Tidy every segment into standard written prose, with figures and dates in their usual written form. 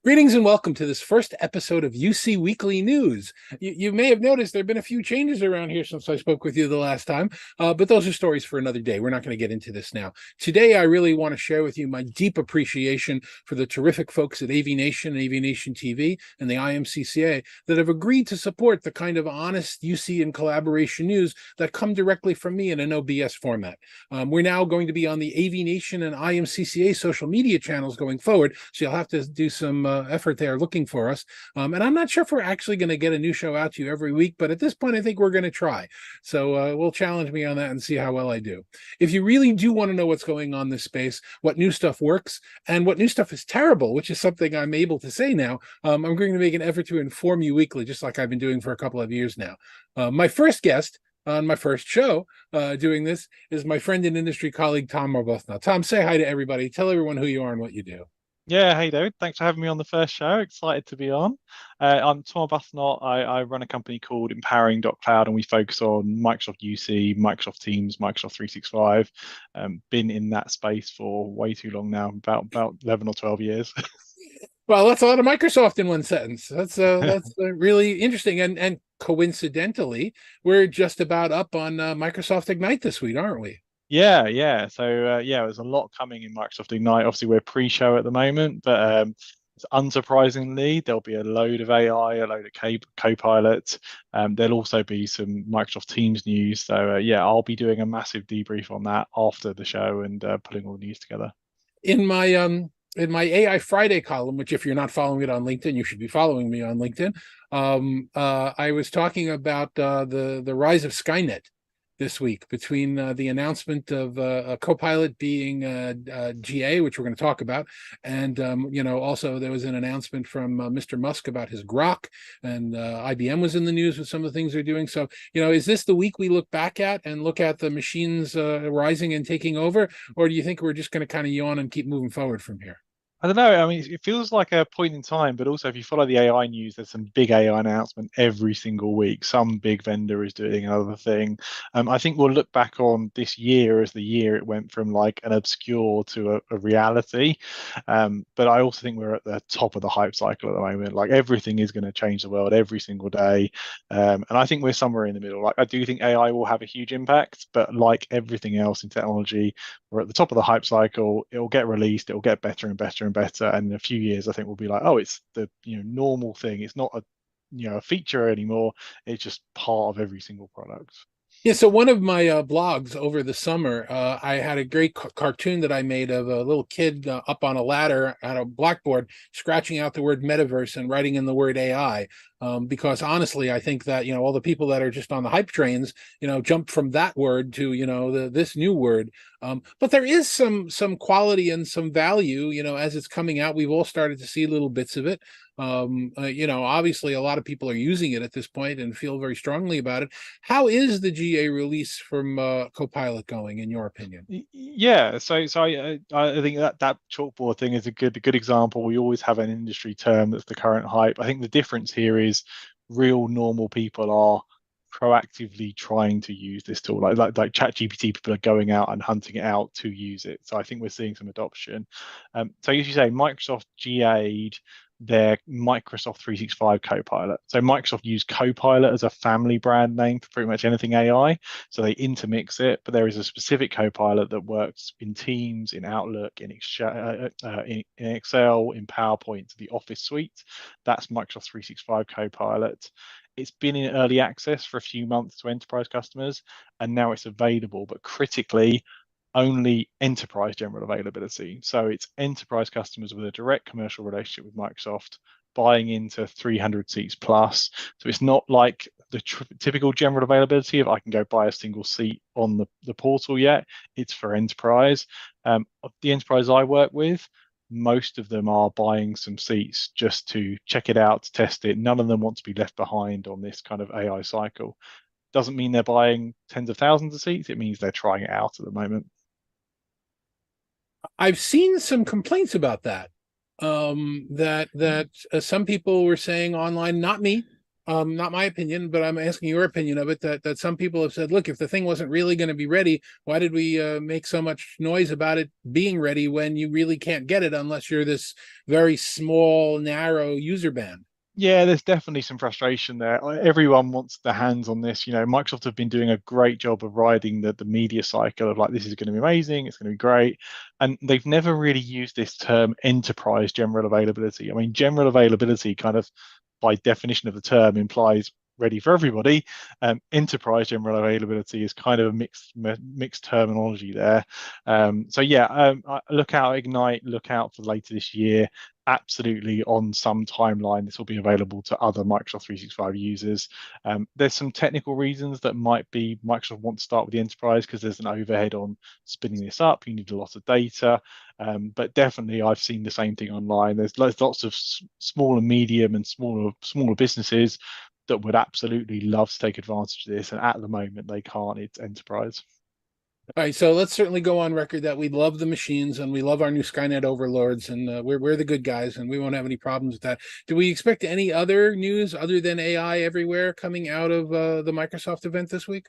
Greetings and welcome to this first episode of UC Weekly News. You may have noticed there have been a few changes around here since I spoke with you the last time, but those are stories for another day. We're not going to get into this now. Today, I really want to share with you my deep appreciation for the terrific folks at AV Nation and AV Nation TV and the IMCCA that have agreed to support the kind of honest UC and collaboration news that come directly from me in a no BS format. We're now going to be on the AV Nation and IMCCA social media channels going forward, so you'll have to do some effort there looking for us. And I'm not sure if we're actually going to get a new show out to you every week, but at this point, I think we're going to try. So we'll challenge me on that and see how well I do. If you really do want to know what's going on in this space, what new stuff works, and what new stuff is terrible, which is something I'm able to say now, I'm going to make an effort to inform you weekly, just like I've been doing for a couple of years now. My first guest on my first show doing this is my friend and industry colleague, Tom Arbuthnot. Tom, say hi to everybody. Tell everyone who you are and what you do. Yeah, hey David, thanks for having me on the first show. Excited to be on. I'm Tom Arbuthnot. I run a company called Empowering.Cloud, and we focus on Microsoft UC, Microsoft Teams, Microsoft 365. Been in that space for way too long now, about 11 or 12 years. Well, that's a lot of Microsoft in one sentence. That's really interesting. And coincidentally, we're just about up on Microsoft Ignite this week, aren't we? Yeah, yeah. So yeah, there's a lot coming in Microsoft Ignite. Obviously, we're pre-show at the moment, but unsurprisingly, there'll be a load of AI, a load of Copilot. There'll also be some Microsoft Teams news. So yeah, I'll be doing a massive debrief on that after the show and putting all the news together. In my AI Friday column, which if you're not following it on LinkedIn, you should be following me on LinkedIn. I was talking about the rise of Skynet this week between the announcement of a Copilot being GA, which we're going to talk about, and also there was an announcement from Mr. Musk about his Grok, and IBM was in the news with some of the things they're doing. So, is this the week we look back at and look at the machines rising and taking over, or do you think we're just going to kind of yawn and keep moving forward from here? I don't know. I mean, it feels like a point in time, but also if you follow the AI news, there's some big AI announcement every single week. Some big vendor is doing another thing. I think we'll look back on this year as the year it went from like an obscure to a reality. But I also think we're at the top of the hype cycle at the moment. Like everything is going to change the world every single day. And I think we're somewhere in the middle. Like I do think AI will have a huge impact, but like everything else in technology, we're at the top of the hype cycle. It will get released. It will get better and better and better. And in a few years, I think we'll be like, oh, it's the normal thing. It's not a feature anymore. It's just part of every single product. Yeah, so one of my blogs over the summer, I had a great cartoon that I made of a little kid up on a ladder at a blackboard, scratching out the word metaverse and writing in the word AI. Because honestly, I think that all the people that are just on the hype trains, jump from that word to this new word. But there is some quality and some value, as it's coming out. We've all started to see little bits of it. Obviously, a lot of people are using it at this point and feel very strongly about it. How is the GA release from Copilot going, in your opinion? Yeah, so I think that chalkboard thing is a good example. We always have an industry term that's the current hype. I think the difference here is real normal people are proactively trying to use this tool. Like ChatGPT, people are going out and hunting it out to use it. So I think we're seeing some adoption. So as you say, Microsoft GA'd their Microsoft 365 Copilot. So Microsoft used Copilot as a family brand name for pretty much anything AI. So they intermix it, but there is a specific Copilot that works in Teams, in Outlook, in Excel, in PowerPoint, the Office suite. That's Microsoft 365 Copilot. It's been in early access for a few months to enterprise customers, and now it's available, but critically, only enterprise general availability. So it's enterprise customers with a direct commercial relationship with Microsoft buying into 300 seats plus. So it's not like the typical general availability of I can go buy a single seat on the portal yet. It's for enterprise. The enterprise I work with, most of them are buying some seats just to check it out, to test it. None of them want to be left behind on this kind of AI cycle. Doesn't mean they're buying tens of thousands of seats. It means they're trying it out at the moment. I've seen some complaints about that. That some people were saying online, not me, Not my opinion, but I'm asking your opinion of it. That some people have said, look, if the thing wasn't really going to be ready, why did we make so much noise about it being ready when you really can't get it unless you're this very small, narrow user band? Yeah, there's definitely some frustration there. Everyone wants their hands on this. Microsoft have been doing a great job of riding the media cycle of like, this is going to be amazing, it's going to be great. And they've never really used this term enterprise general availability. I mean, general availability kind of by definition of the term implies ready for everybody. Enterprise general availability is kind of a mixed terminology there. So yeah, look out Ignite, look out for later this year. Absolutely on some timeline, this will be available to other Microsoft 365 users. There's some technical reasons that might be Microsoft want to start with the enterprise because there's an overhead on spinning this up. You need a lot of data. But definitely, I've seen the same thing online. There's lots of small and medium and smaller businesses that would absolutely love to take advantage of this, and at the moment they can't. It's enterprise. All right, so let's certainly go on record that we love the machines and we love our new Skynet overlords, and we're the good guys, and we won't have any problems with that. Do we expect any other news other than AI everywhere coming out of the Microsoft event this week?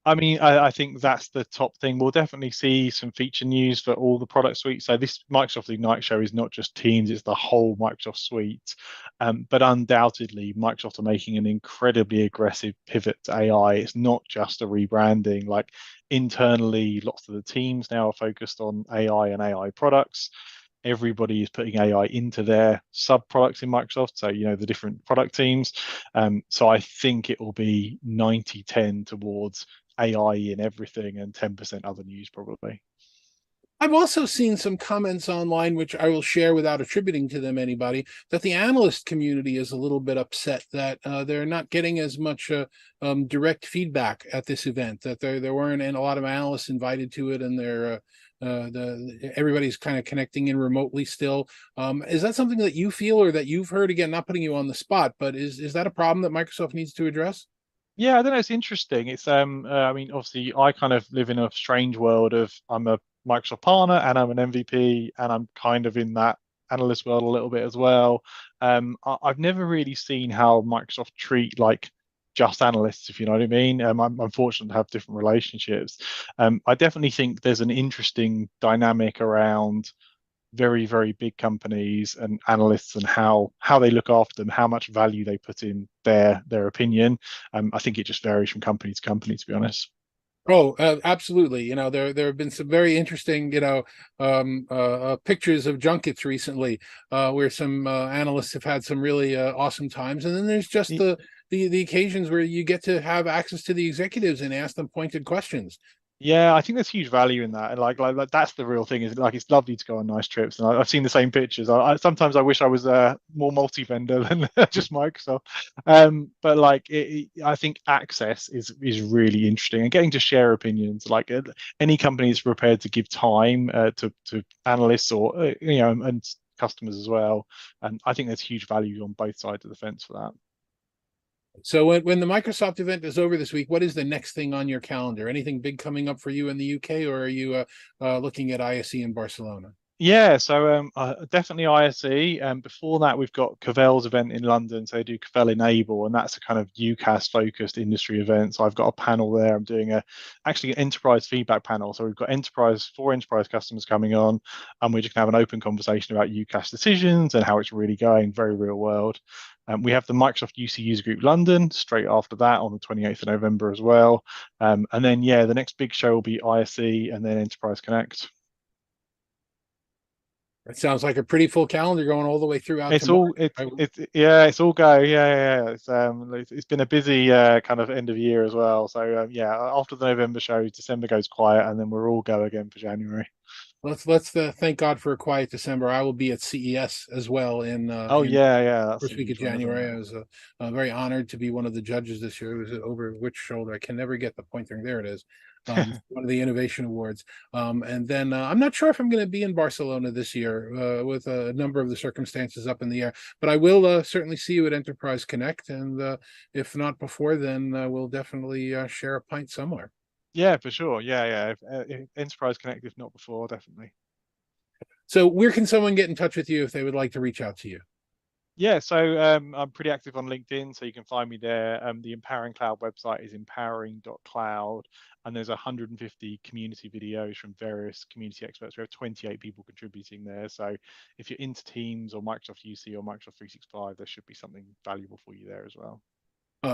I mean, I think that's the top thing. We'll definitely see some feature news for all the product suite. So this Microsoft Ignite show is not just Teams, it's the whole Microsoft suite. But undoubtedly, Microsoft are making an incredibly aggressive pivot to AI. It's not just a rebranding. Like internally, lots of the teams now are focused on AI and AI products. Everybody is putting AI into their sub products in Microsoft. So, the different product teams. So I think it will be 90-10 towards AI in everything and 10% other news probably. I've also seen some comments online, which I will share without attributing to them anybody, that the analyst community is a little bit upset that they're not getting as much direct feedback at this event. That there weren't a lot of analysts invited to it, and everybody's kind of connecting in remotely still. Is that something that you feel or that you've heard? Again, not putting you on the spot, but is that a problem that Microsoft needs to address? Yeah, I don't know. It's interesting. I mean, obviously, I kind of live in a strange world of I'm a Microsoft partner and I'm an MVP, and I'm kind of in that analyst world a little bit as well. I've never really seen how Microsoft treat like just analysts, if you know what I mean. I'm fortunate to have different relationships. I definitely think there's an interesting dynamic around very, very big companies and analysts and how they look after them, how much value they put in their opinion. I think it just varies from company to company, to be honest. Oh, absolutely. There have been some very interesting, pictures of junkets recently, where some analysts have had some really awesome times, and then there's just the occasions where you get to have access to the executives and ask them pointed questions. Yeah, I think there's huge value in that, and like that's the real thing. Is like it's lovely to go on nice trips, and I've seen the same pictures. Sometimes I wish I was more multi-vendor than just Microsoft. But like I think access is really interesting, and getting to share opinions. Like any company that's prepared to give time to analysts or and customers as well, and I think there's huge value on both sides of the fence for that. So when the Microsoft event is over this week, what is the next thing on your calendar? Anything big coming up for you in the UK, or are you looking at ISE in Barcelona? Yeah, so definitely ISE. Before that, we've got Cavell's event in London. So they do Cavell Enable, and that's a kind of UCAS focused industry event. So I've got a panel there. I'm doing actually an enterprise feedback panel. So we've got four enterprise customers coming on, and we're just gonna have an open conversation about UCAS decisions and how it's really going, very real world. We have the Microsoft UC User Group London straight after that on the 28th of November as well. And then yeah, the next big show will be ISE and then Enterprise Connect. It sounds like a pretty full calendar going all the way throughout to It's March. all it's yeah, it's all go. Yeah. It's been a busy kind of end of year as well. So yeah, after the November show, December goes quiet, and then we're all go again for January. Let's thank God for a quiet December. I will be at CES as well Oh in yeah, that's a first week of huge one, isn't January. it? I was very honored to be one of the judges this year. It was over which shoulder? I can never get the pointer. There it is. One of the innovation awards. And then I'm not sure if I'm going to be in Barcelona this year with a number of the circumstances up in the air, but I will certainly see you at Enterprise Connect. And if not before, then we'll definitely share a pint somewhere. Yeah, for sure. Yeah. If Enterprise Connect, if not before, definitely. So where can someone get in touch with you if they would like to reach out to you? Yeah, so I'm pretty active on LinkedIn, so you can find me there. The Empowering Cloud website is empowering.cloud, and there's 150 community videos from various community experts. We have 28 people contributing there. So if you're into Teams or Microsoft UC or Microsoft 365, there should be something valuable for you there as well.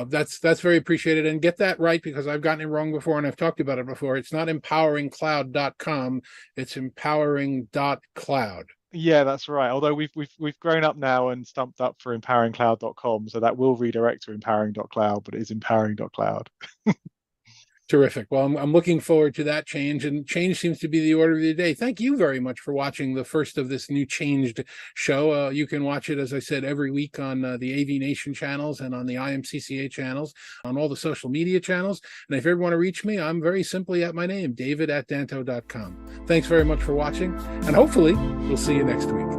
That's very appreciated, and get that right, because I've gotten it wrong before and I've talked about it before. It's not empoweringcloud.com, it's empowering.cloud. Yeah, that's right. Although we've grown up now and stumped up for empoweringcloud.com, so that will redirect to empowering.cloud, but it is empowering.cloud. Terrific. Well, I'm looking forward to that change, and change seems to be the order of the day. Thank you very much for watching the first of this new changed show. You can watch it, as I said, every week on the AV Nation channels and on the IMCCA channels, on all the social media channels. And if you ever want to reach me, I'm very simply at my name, david@danto.com. Thanks very much for watching, and hopefully we'll see you next week.